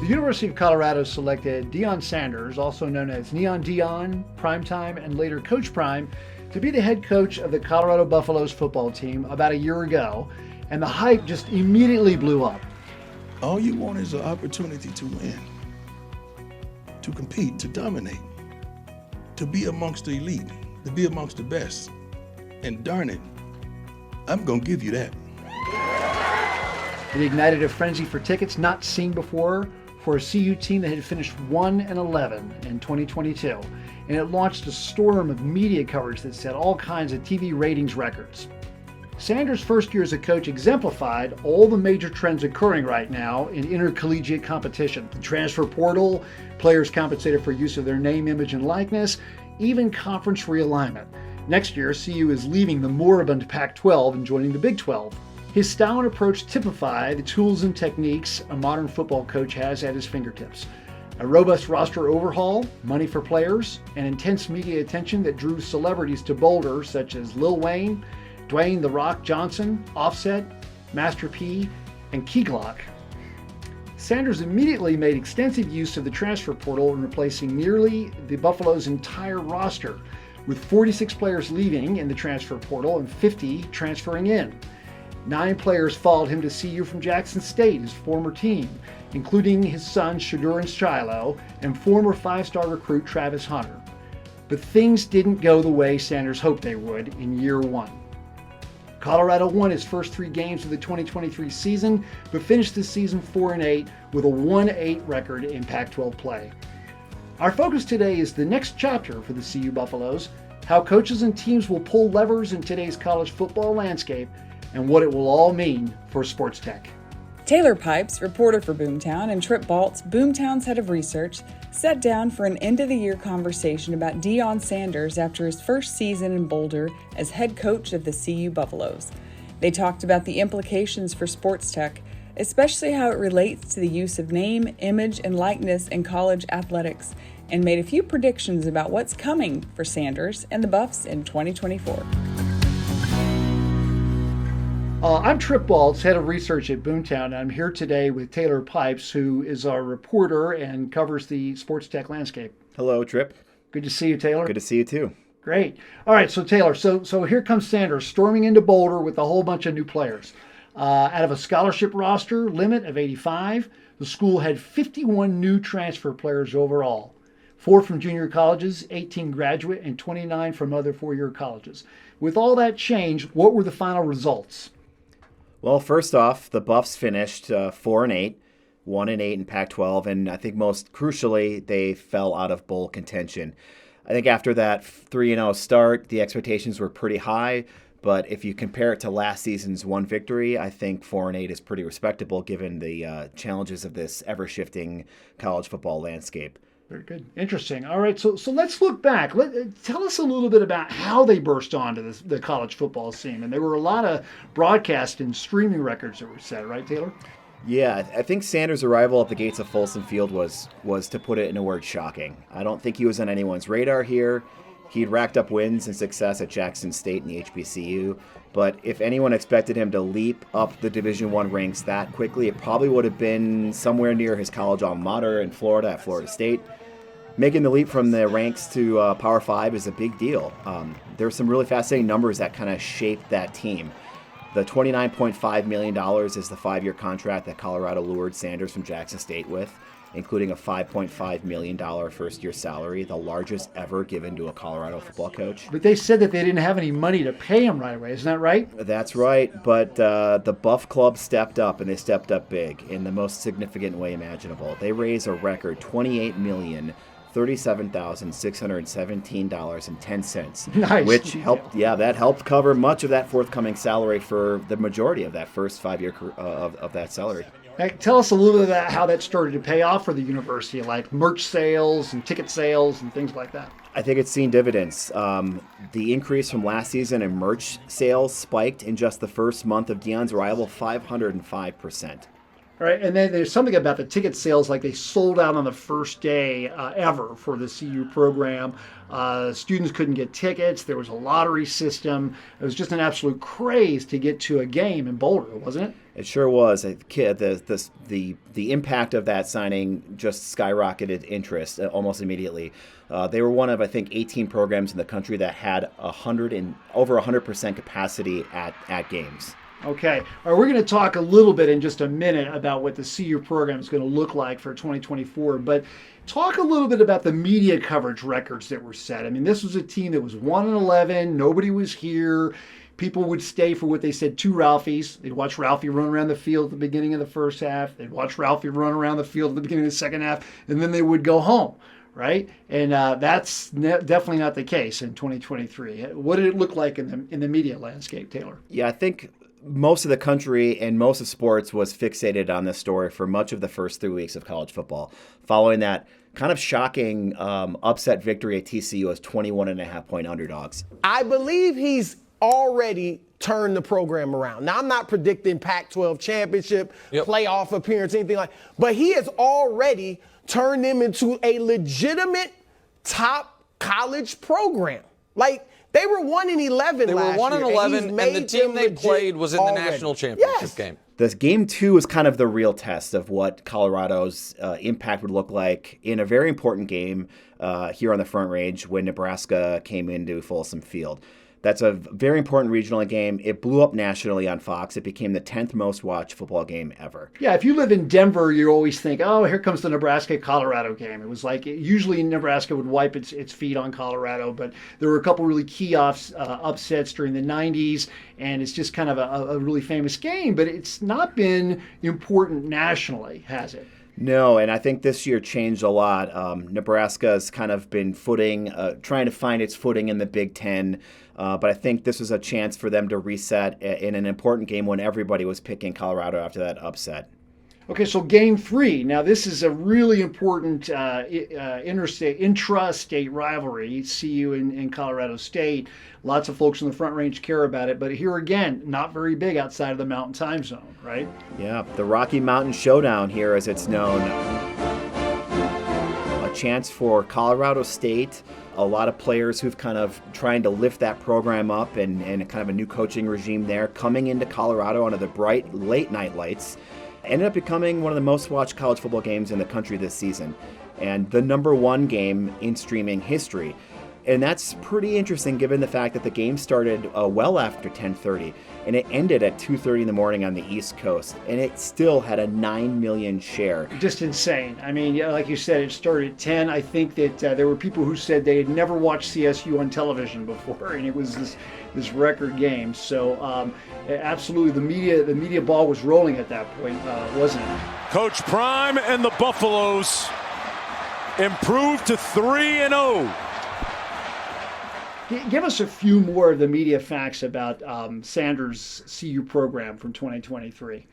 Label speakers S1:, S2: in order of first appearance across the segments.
S1: The University of Colorado selected Deion Sanders, also known as Neon Deion, Primetime, and later Coach Prime, to be the head coach of the Colorado Buffaloes football team about a year ago, and the hype just immediately blew up.
S2: All you want is an opportunity to win, to compete, to dominate, to be amongst the elite, to be amongst the best. And darn it, I'm gonna give you that.
S1: It ignited a frenzy for tickets not seen before for a CU team that had finished 1-11 in 2022. And it launched a storm of media coverage that set all kinds of TV ratings records. Sanders' first year as a coach exemplified all the major trends occurring right now in intercollegiate competition. The transfer portal, players compensated for use of their name, image, and likeness, even conference realignment. Next year, CU is leaving the moribund Pac-12 and joining the Big 12. His style and approach typify the tools and techniques a modern football coach has at his fingertips. A robust roster overhaul, money for players, and intense media attention that drew celebrities to Boulder such as Lil Wayne, Dwayne "The Rock" Johnson, Offset, Master P, and Key Glock. Sanders immediately made extensive use of the transfer portal in replacing nearly the Buffalo's entire roster, with 46 players leaving in the transfer portal and 50 transferring in. 9 players followed him to CU from Jackson State, his former team, including his son Shadur and Shiloh and former 5-star recruit Travis Hunter. But things didn't go the way Sanders hoped they would in year one. Colorado won his first 3 games of the 2023 season, but finished the season 4-8 with a 1-8 record in Pac-12 play. Our focus today is the next chapter for the CU Buffaloes, how coaches and teams will pull levers in today's college football landscape, and what it will all mean for sports tech.
S3: Taylor Pipes, reporter for Boomtown, and Tripp Baltz, Boomtown's head of research, sat down for an end-of-the-year conversation about Deion Sanders after his first season in Boulder as head coach of the CU Buffaloes. They talked about the implications for sports tech, especially how it relates to the use of name, image, and likeness in college athletics, and made a few predictions about what's coming for Sanders and the Buffs in 2024.
S1: I'm Tripp Baltz, head of research at Boomtown, and I'm here today with Taylor Pipes, who is our reporter and covers the sports tech landscape.
S4: Hello, Tripp.
S1: Good to see you, Taylor.
S4: Good to see you, too.
S1: Great. All right, so Taylor, so here comes Sanders storming into Boulder with a whole bunch of new players. Out of a scholarship roster limit of 85, the school had 51 new transfer players overall. 4 from junior colleges, 18 graduate, and 29 from other 4-year colleges. With all that change, what were the final results?
S4: Well, first off, the Buffs finished 4-8, 1-8 in Pac-12, and I think most crucially, they fell out of bowl contention. I think after that 3-0 start, the expectations were pretty high, but if you compare it to last season's one victory, I think 4-8 is pretty respectable given the challenges of this ever-shifting college football landscape.
S1: Very good. Interesting. All right, so let's look back. Tell us a little bit about how they burst onto the college football scene. And there were a lot of broadcast and streaming records that were set, right, Taylor?
S4: Yeah, I think Sanders' arrival at the gates of Folsom Field was, to put it in a word, shocking. I don't think he was on anyone's radar here. He'd racked up wins and success at Jackson State and the HBCU, but if anyone expected him to leap up the Division I ranks that quickly, it probably would have been somewhere near his college alma mater in Florida at Florida State. Making the leap from the ranks to Power 5 is a big deal. There are some really fascinating numbers that kind of shaped that team. The $29.5 million is the 5-year contract that Colorado lured Sanders from Jackson State with, including a $5.5 million first-year salary, the largest ever given to a Colorado football coach.
S1: But they said that they didn't have any money to pay him right away. Isn't that right?
S4: That's right, but the Buff Club stepped up, and they stepped up big in the most significant way imaginable. They raised a record $28,037,617.10,
S1: nice.
S4: Which helped. Yeah, that helped cover much of that forthcoming salary for the majority of that first 5-year of that salary.
S1: Hey, tell us a little bit about how that started to pay off for the university, like merch sales and ticket sales and things like that.
S4: I think it's seen dividends. The increase from last season in merch sales spiked in just the first month of Deion's arrival 505%.
S1: All right, and then there's something about the ticket sales, like they sold out on the first day ever for the CU program. Students couldn't get tickets. There was a lottery system. It was just an absolute craze to get to a game in Boulder, wasn't it?
S4: It sure was. The impact of that signing just skyrocketed interest almost immediately. They were one of, I think, 18 programs in the country that had over 100% capacity at games.
S1: Okay. All right, we're going to talk a little bit in just a minute about what the CU program is going to look like for 2024, but talk a little bit about the media coverage records that were set. I mean, this was a team that was 1-11. Nobody was here. People would stay for what they said, 2 Ralphies. They'd watch Ralphie run around the field at the beginning of the first half. They'd watch Ralphie run around the field at the beginning of the second half, and then they would go home, right? And that's definitely not the case in 2023. What did it look like in the media landscape, Taylor?
S4: Yeah, I think most of the country and most of sports was fixated on this story for much of the first 3 weeks of college football. Following that kind of shocking upset victory at TCU as 21.5-point underdogs.
S5: I believe he's already turned the program around. Now, I'm not predicting Pac-12 championship, playoff appearance, anything like that, but he has already turned them into a legitimate top college program. Like, they were 1-11 last year.
S6: They were 1-11, and the team they played was in the national championship game.
S4: This game 2 is kind of the real test of what Colorado's impact would look like in a very important game here on the Front Range when Nebraska came into Folsom Field. That's a very important regional game. It blew up nationally on Fox. It became the 10th most watched football game ever.
S1: Yeah, if you live in Denver, you always think, oh, here comes the Nebraska-Colorado game. It was like, usually Nebraska would wipe its feet on Colorado, but there were a couple really key upsets during the 90s, and it's just kind of a really famous game, but it's not been important nationally, has it?
S4: No, and I think this year changed a lot. Nebraska's kind of been trying to find its footing in the Big Ten, but I think this was a chance for them to reset in an important game when everybody was picking Colorado after that upset.
S1: Okay, so game 3. Now, this is a really important intrastate rivalry, CU and Colorado State. Lots of folks in the Front Range care about it, but here again, not very big outside of the Mountain Time Zone, right?
S4: Yeah, the Rocky Mountain Showdown here, as it's known. A chance for Colorado State. A lot of players who've kind of trying to lift that program up and kind of a new coaching regime there coming into Colorado under the bright late night lights. Ended up becoming one of the most watched college football games in the country this season and the number 1 game in streaming history. And that's pretty interesting given the fact that the game started well after 10:30 and it ended at 2:30 in the morning on the East Coast, and it still had a 9 million share.
S1: Just insane. I mean, yeah, like you said, it started at 10. I think that there were people who said they had never watched CSU on television before, and it was this record game. So absolutely, the media ball was rolling at that point, wasn't it?
S7: Coach Prime and the Buffaloes improved to 3-0.
S1: Give us a few more of the media facts about Sanders' CU program from 2023.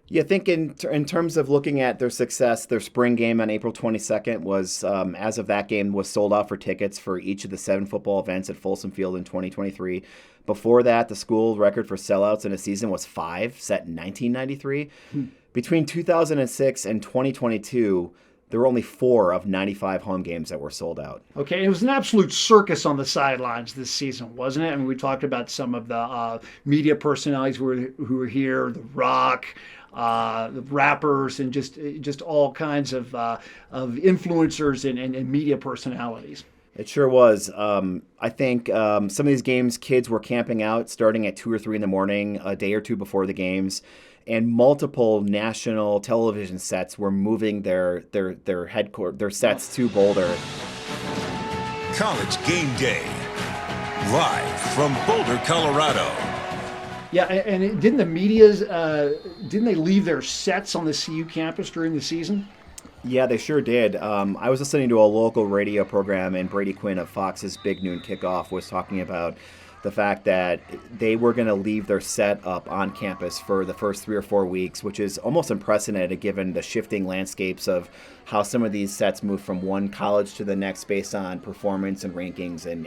S4: Yeah, I think in terms of looking at their success, their spring game on April 22nd was, as of that game, was sold out for tickets for each of the 7 football events at Folsom Field in 2023. Before that, the school record for sellouts in a season was 5, set in 1993. Between 2006 and 2022, there were only 4 of 95 home games that were sold out.
S1: Okay, it was an absolute circus on the sidelines this season, wasn't it? I mean, we talked about some of the media personalities who were here, The Rock, the rappers, and just all kinds of influencers and media personalities.
S4: It sure was. I think some of these games, kids were camping out starting at 2 or 3 in the morning, a day or two before the games. And multiple national television sets were moving their sets to Boulder.
S8: College Game Day, live from Boulder, Colorado.
S1: Yeah, and didn't the media's didn't they leave their sets on the CU campus during the season?
S4: Yeah, they sure did. I was listening to a local radio program, and Brady Quinn of Fox's Big Noon Kickoff was talking about the fact that they were going to leave their set up on campus for the first 3 or 4 weeks, which is almost unprecedented given the shifting landscapes of how some of these sets move from one college to the next based on performance and rankings and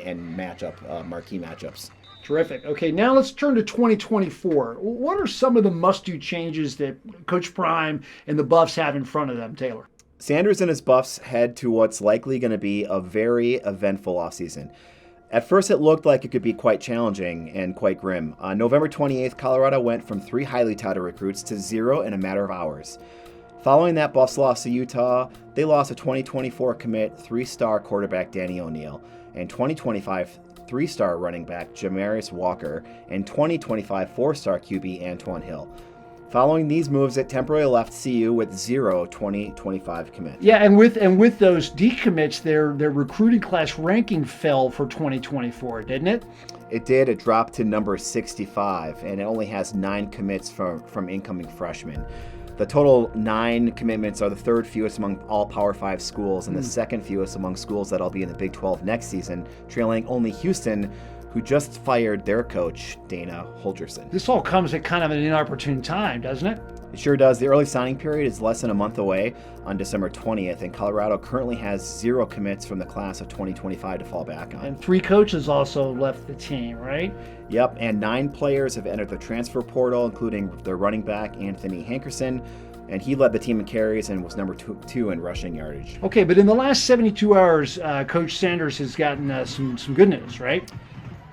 S4: marquee matchups.
S1: Terrific. Okay, now let's turn to 2024. What are some of the must-do changes that Coach Prime and the Buffs have in front of them, Taylor?
S4: Sanders and his Buffs head to what's likely going to be a very eventful offseason. At first, it looked like it could be quite challenging and quite grim. On November 28th, Colorado went from 3 highly touted recruits to 0 in a matter of hours. Following that Buffs loss to Utah, they lost a 2024 commit 3-star quarterback Danny O'Neal and 2025 3-star running back Jamarius Walker and 2025 4-star QB Antoine Hill. Following these moves, it temporarily left CU with 0 2025 commits.
S1: Yeah, and with those decommits, their recruiting class ranking fell for 2024, didn't it?
S4: It did. It dropped to number 65, and it only has 9 commits from incoming freshmen. The total 9 commitments are the 3rd fewest among all Power 5 schools and the 2nd fewest among schools that'll be in the Big 12 next season, trailing only Houston, who just fired their coach, Dana Holgerson.
S1: This all comes at kind of an inopportune time, doesn't it?
S4: It sure does. The early signing period is less than a month away on December 20th, and Colorado currently has 0 commits from the class of 2025 to fall back on.
S1: And 3 coaches also left the team, right?
S4: Yep, and 9 players have entered the transfer portal, including their running back, Anthony Hankerson, and he led the team in carries and was number 2 in rushing yardage.
S1: Okay, but in the last 72 hours, Coach Sanders has gotten some good news, right?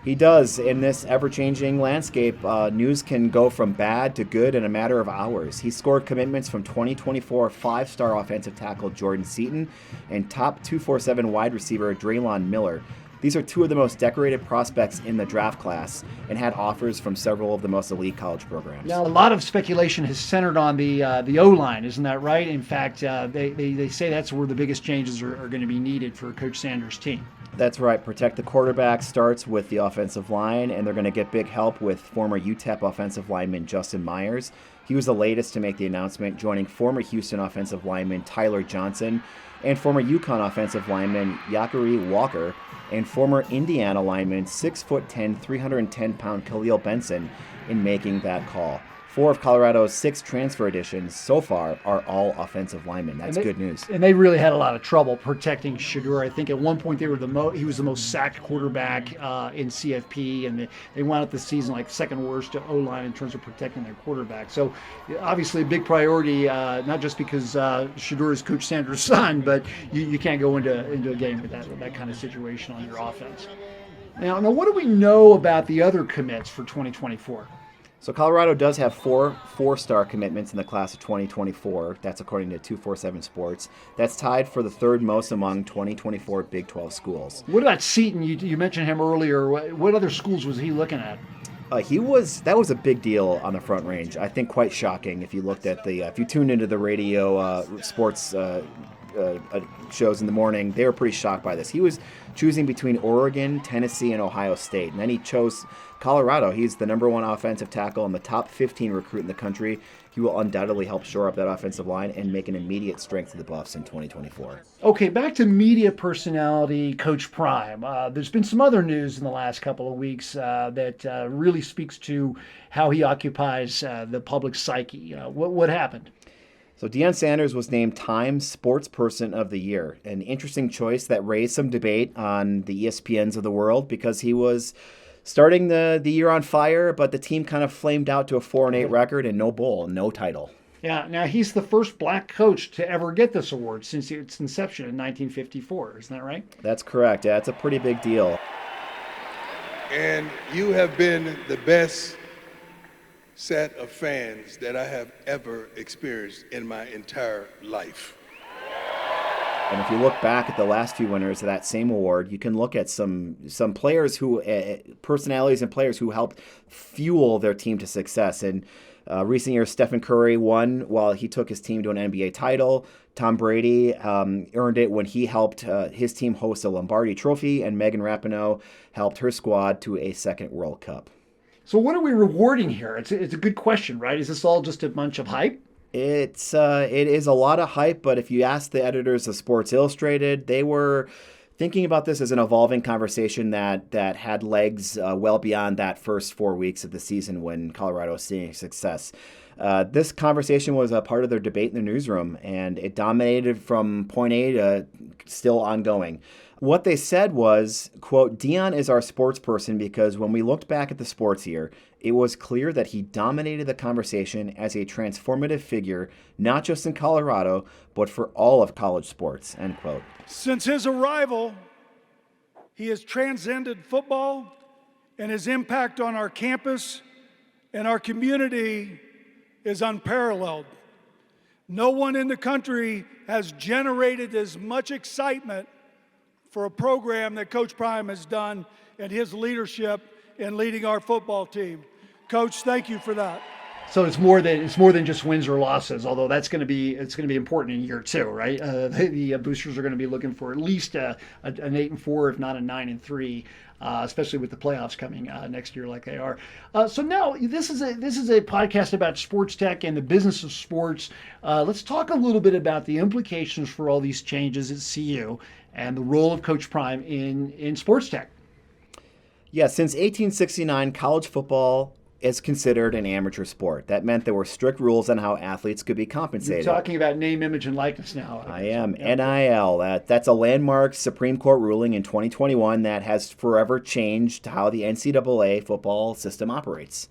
S4: He does. In this ever-changing landscape, news can go from bad to good in a matter of hours. He scored commitments from 2024 5-star offensive tackle Jordan Seaton and top 247 wide receiver Draylon Miller. These are 2 of the most decorated prospects in the draft class and had offers from several of the most elite college programs.
S1: Now, a lot of speculation has centered on the O-line, isn't that right? In fact, they say that's where the biggest changes are going to be needed for Coach Sanders' team.
S4: That's right. Protect the quarterback starts with the offensive line, and they're going to get big help with former UTEP offensive lineman Justin Myers. He was the latest to make the announcement, joining former Houston offensive lineman Tyler Johnson and former UConn offensive lineman Yakari Walker and former Indiana lineman 6'10", 310-pound Khalil Benson in making that call. 4 of Colorado's 6 transfer additions so far are all offensive linemen. That's good news.
S1: And they really had a lot of trouble protecting Shedeur. I think at one point he was the most sacked quarterback in CFP, and they wound up the season like 2nd worst to O-line in terms of protecting their quarterback. So obviously a big priority, not just because Shedeur is Coach Sanders' son, but you can't go into a game with that kind of situation on your offense. Now, what do we know about the other commits for 2024?
S4: So Colorado does have 4 4-star commitments in the class of 2024. That's according to 247 Sports. That's tied for the 3rd most among 2024 Big 12 schools.
S1: What about Seaton? You mentioned him earlier. What other schools was he looking at?
S4: That was a big deal on the Front Range. I think quite shocking if you looked at if you tuned into the radio sports shows in the morning, they were pretty shocked by this. He was choosing between Oregon, Tennessee, and Ohio State, and then he chose Colorado. He's the number 1 offensive tackle and the top 15 recruit in the country. He will undoubtedly help shore up that offensive line and make an immediate strength to the Buffs in 2024.
S1: Okay, back to media personality Coach Prime. There's been some other news in the last couple of weeks that really speaks to how he occupies the public psyche. What happened?
S4: So Deion Sanders was named Time Sports Person of the Year, an interesting choice that raised some debate on the ESPNs of the world because he was starting the year on fire, but the team kind of flamed out to a 4-8 record and no bowl, no title.
S1: Yeah, now he's the first black coach to ever get this award since its inception in 1954. Isn't that right?
S4: That's correct. Yeah, it's a pretty big deal.
S2: And you have been the best set of fans that I have ever experienced in my entire life.
S4: And if you look back at the last few winners of that same award, you can look at some players who, personalities and players who helped fuel their team to success. In recent years, Stephen Curry won while he took his team to an NBA title. Tom Brady earned it when he helped his team host a Lombardi Trophy, and Megan Rapinoe helped her squad to a 2nd World Cup.
S1: So what are we rewarding here? It's a good question, right? Is this all just a bunch of hype?
S4: It is a lot of hype, but if you ask the editors of Sports Illustrated, they were thinking about this as an evolving conversation that had legs well beyond that first 4 weeks of the season when Colorado was seeing success. This conversation was a part of their debate in the newsroom, and it dominated from point A to still ongoing. What they said was, quote, Deion is our sports person because when we looked back at the sports year, it was clear that he dominated the conversation as a transformative figure, not just in Colorado, but for all of college sports, end quote.
S9: Since his arrival, he has transcended football, and his impact on our campus and our community is unparalleled. No one in the country has generated as much excitement for a program that Coach Prime has done and his leadership in leading our football team. Coach, thank you for that.
S1: So it's more than just wins or losses, although it's going to be important in year 2, right? The boosters are going to be looking for at least an 8-4, if not a 9-3, especially with the playoffs coming next year, like they are. So now this is a podcast about sports tech and the business of sports. Let's talk a little bit about the implications for all these changes at CU and the role of Coach Prime in sports tech.
S4: Yeah, since 1869, college football is considered an amateur sport. That meant there were strict rules on how athletes could be compensated.
S1: You're talking about name, image, and likeness now.
S4: I am. Yep. NIL. That's a landmark Supreme Court ruling in 2021 that has forever changed how the NCAA football system operates.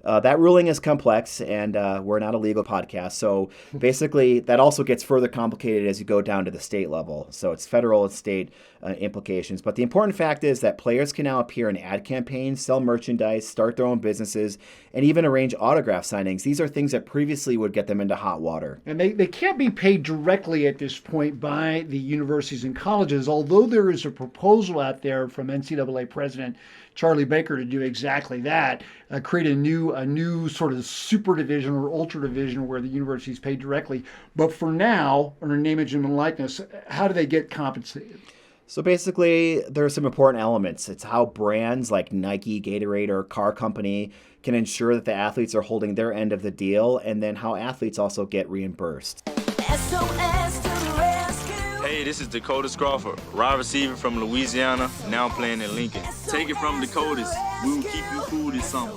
S4: That ruling is complex, and we're not a legal podcast. So basically, that also gets further complicated as you go down to the state level. So it's federal and state implications. But the important fact is that players can now appear in ad campaigns, sell merchandise, start their own businesses, and even arrange autograph signings. These are things that previously would get them into hot water.
S1: And they can't be paid directly at this point by the universities and colleges, although there is a proposal out there from NCAA President Charlie Baker to do exactly that, create a new sort of super division or ultra division where the universities pay directly. But for now, under name, image, and likeness, how do they get compensated?
S4: So basically, there are some important elements. It's how brands like Nike, Gatorade, or car company can ensure that the athletes are holding their end of the deal, and then how athletes also get reimbursed.
S10: Hey, this is Dakota Crawford, wide receiver from Louisiana, now playing in Lincoln. Take it from Dakotas. We will keep you cool this summer.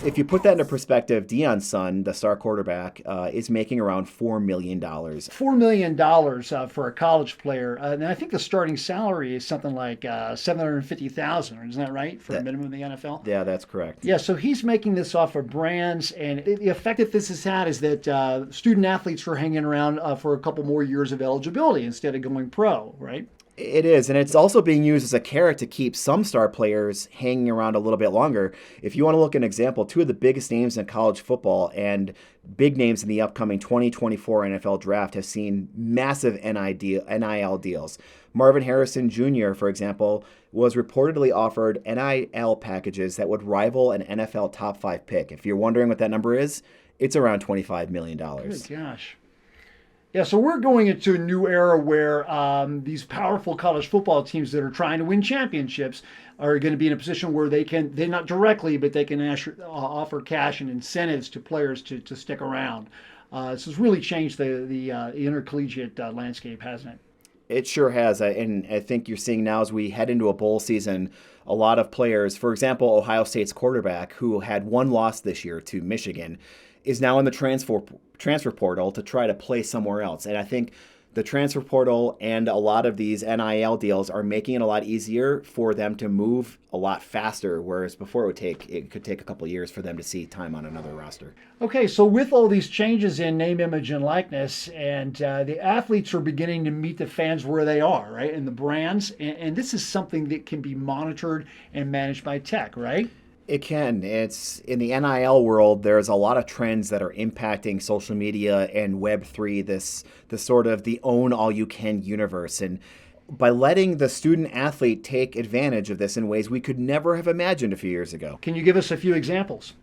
S4: If you put that into perspective, Deion's son, the star quarterback, is making around $4 million.
S1: $4 million for a college player. And I think the starting salary is something like $750,000. Isn't that right? For a minimum in the NFL?
S4: Yeah, that's correct.
S1: Yeah, so he's making this off of brands. And the effect that this has had is that student athletes are hanging around for a couple more years of eligibility instead of going pro, right?
S4: It is, and it's also being used as a carrot to keep some star players hanging around a little bit longer. If you want to look at an example, two of the biggest names in college football and big names in the upcoming 2024 NFL draft have seen massive NIL deals. Marvin Harrison Jr., for example, was reportedly offered NIL packages that would rival an NFL top 5 pick. If you're wondering what that number is, it's around $25 million.
S1: Good gosh. Yeah, so we're going into a new era where these powerful college football teams that are trying to win championships are going to be in a position where they're not directly, but they can offer cash and incentives to players to stick around. This has really changed the intercollegiate landscape, hasn't it?
S4: It sure has, and I think you're seeing now as we head into a bowl season, a lot of players, for example, Ohio State's quarterback, who had one loss this year to Michigan, is now in the transfer portal to try to play somewhere else. And I think the transfer portal and a lot of these NIL deals are making it a lot easier for them to move a lot faster, whereas before it could take a couple of years for them to see time on another roster.
S1: Okay, so with all these changes in name, image, and likeness, and the athletes are beginning to meet the fans where they are, right, and the brands, and this is something that can be monitored and managed by tech, right?
S4: It can. It's in the NIL world, there's a lot of trends that are impacting social media and Web3, this sort of the own all you can universe. And by letting the student athlete take advantage of this in ways we could never have imagined a few years ago.
S1: Can you give us a few examples?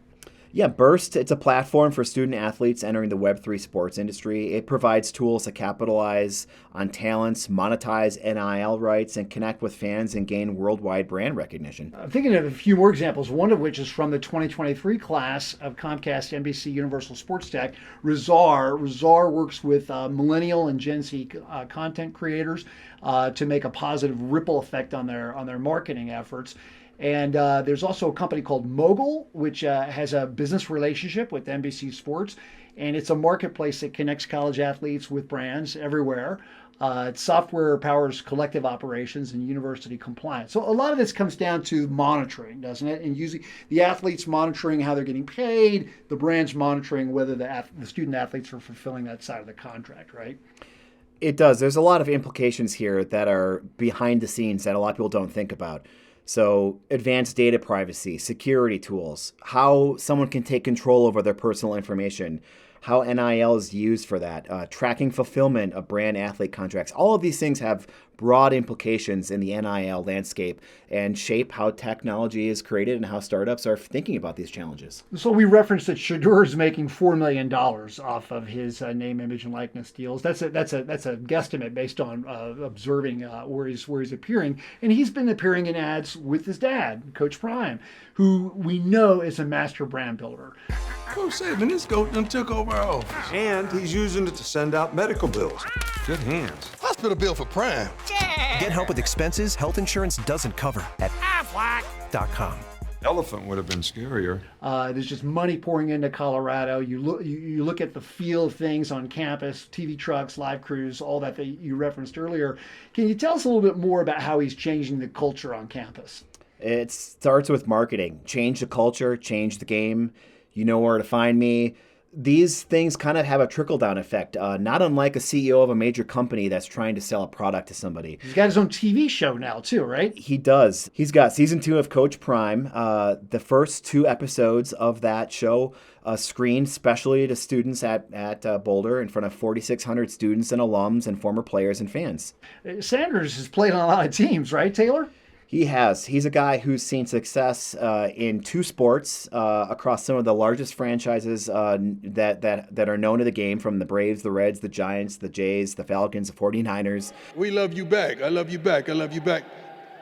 S4: Yeah, Burst, it's a platform for student athletes entering the Web3 sports industry. It provides tools to capitalize on talents, monetize NIL rights, and connect with fans and gain worldwide brand recognition.
S1: I'm thinking of a few more examples, one of which is from the 2023 class of Comcast NBC Universal Sports Tech. Rizar works with millennial and Gen Z content creators to make a positive ripple effect on their marketing efforts. And there's also a company called Mogul, which has a business relationship with NBC Sports. And it's a marketplace that connects college athletes with brands everywhere. Software powers collective operations and university compliance. So a lot of this comes down to monitoring, doesn't it? And using the athletes monitoring how they're getting paid, the brands monitoring whether the student athletes are fulfilling that side of the contract, right?
S4: It does. There's a lot of implications here that are behind the scenes that a lot of people don't think about. So advanced data privacy, security tools, how someone can take control over their personal information, how NIL is used for that, tracking fulfillment of brand athlete contracts. All of these things have broad implications in the NIL landscape and shape how technology is created and how startups are thinking about these challenges.
S1: So we referenced that Shedeur is making $4 million off of his name, image, and likeness deals. That's a guesstimate based on observing where he's appearing, and he's been appearing in ads with his dad, Coach Prime, who we know is a master brand builder.
S2: Coach Saban, this goat done took over our office.
S11: And he's using it to send out medical bills. Good hands.
S2: Hospital bill for Prime.
S12: Get help with expenses health insurance doesn't cover at Aflac.com.
S11: Elephant would have been scarier.
S1: There's just money pouring into Colorado. You look at the feel of things on campus, TV trucks, live crews, all that you referenced earlier. Can you tell us a little bit more about how he's changing the culture on campus?
S4: It starts with marketing. Change the culture, change the game. You know where to find me. These things kind of have a trickle-down effect, not unlike a CEO of a major company that's trying to sell a product to somebody.
S1: He's got his own TV show now, too, right?
S4: He does. He's got season 2 of Coach Prime. The first 2 episodes of that show screened specially to students at Boulder in front of 4,600 students and alums and former players and fans.
S1: Sanders has played on a lot of teams, right, Taylor?
S4: He has. He's a guy who's seen success in 2 sports across some of the largest franchises that are known to the game, from the Braves, the Reds, the Giants, the Jays, the Falcons, the 49ers.
S2: We love you back. I love you back. I love you back.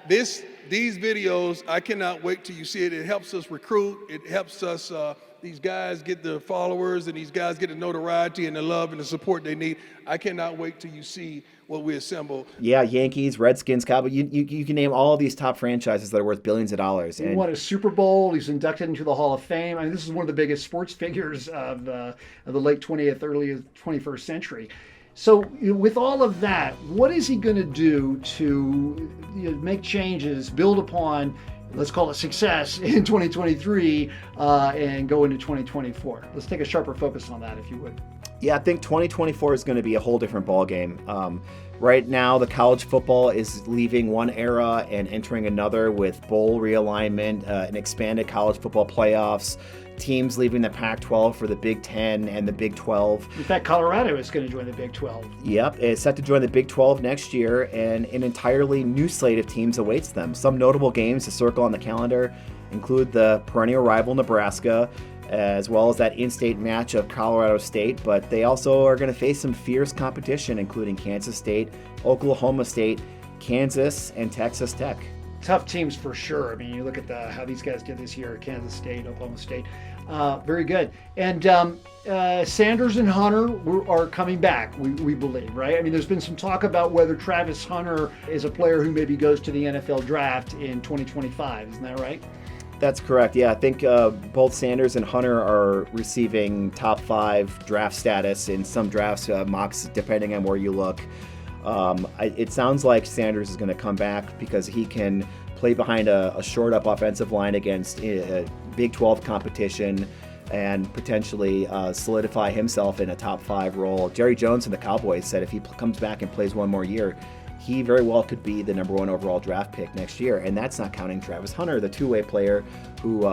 S2: These videos, I cannot wait till you see it. It helps us recruit. It helps us, these guys get the followers and these guys get the notoriety and the love and the support they need. I cannot wait till you see what we assemble.
S4: Yeah, Yankees, Redskins, Cowboys. You can name all of these top franchises that are worth billions of dollars.
S1: He won a Super Bowl. He's inducted into the Hall of Fame. I mean, this is one of the biggest sports figures of the late 20th, early 21st century. So with all of that, what is he going to do to make changes, build upon, let's call it success in 2023 and go into 2024? Let's take a sharper focus on that, if you would.
S4: Yeah, I think 2024 is going to be a whole different ballgame. Right now, the college football is leaving one era and entering another with bowl realignment, an expanded college football playoffs, teams leaving the Pac-12 for the Big Ten and the Big 12.
S1: In fact, Colorado is going to join the Big 12.
S4: Yep, it's set to join the Big 12 next year, and an entirely new slate of teams awaits them. Some notable games to circle on the calendar include the perennial rival Nebraska, as well as that in-state match of Colorado State, but they also are going to face some fierce competition, including Kansas State, Oklahoma State, Kansas, and Texas Tech.
S1: Tough teams for sure. I mean, you look at how these guys did this year, Kansas State, Oklahoma State. Very good. And Sanders and Hunter are coming back, we believe, right? I mean, there's been some talk about whether Travis Hunter is a player who maybe goes to the NFL draft in 2025. Isn't that right?
S4: That's correct. Yeah, I think both Sanders and Hunter are receiving top 5 draft status in some drafts, mocks, depending on where you look. It sounds like Sanders is going to come back because he can play behind a shored up offensive line against Big 12 competition and potentially solidify himself in a top 5 role. Jerry Jones and the Cowboys said if he comes back and plays one more year, he very well could be the number 1 overall draft pick next year. And that's not counting Travis Hunter, the two-way player who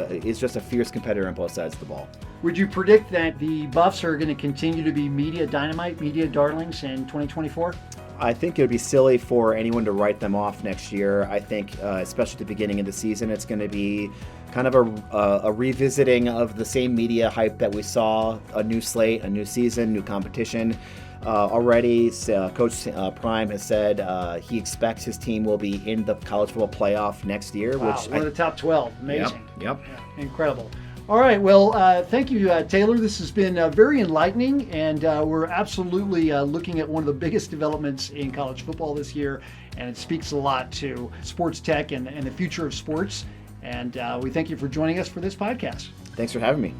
S4: is just a fierce competitor on both sides of the ball.
S1: Would you predict that the Buffs are going to continue to be media dynamite, media darlings in 2024?
S4: I think it would be silly for anyone to write them off next year. I think, especially at the beginning of the season, it's going to be kind of a revisiting of the same media hype that we saw, a new slate, a new season, new competition. Already, Coach Prime has said he expects his team will be in the college football playoff next year.
S1: Wow, one of the top 12. Amazing.
S4: Yep.
S1: Yeah, incredible. All right. Well, thank you, Taylor. This has been very enlightening, and we're absolutely looking at one of the biggest developments in college football this year, and it speaks a lot to sports tech and the future of sports. And we thank you for joining us for this podcast.
S4: Thanks for having me.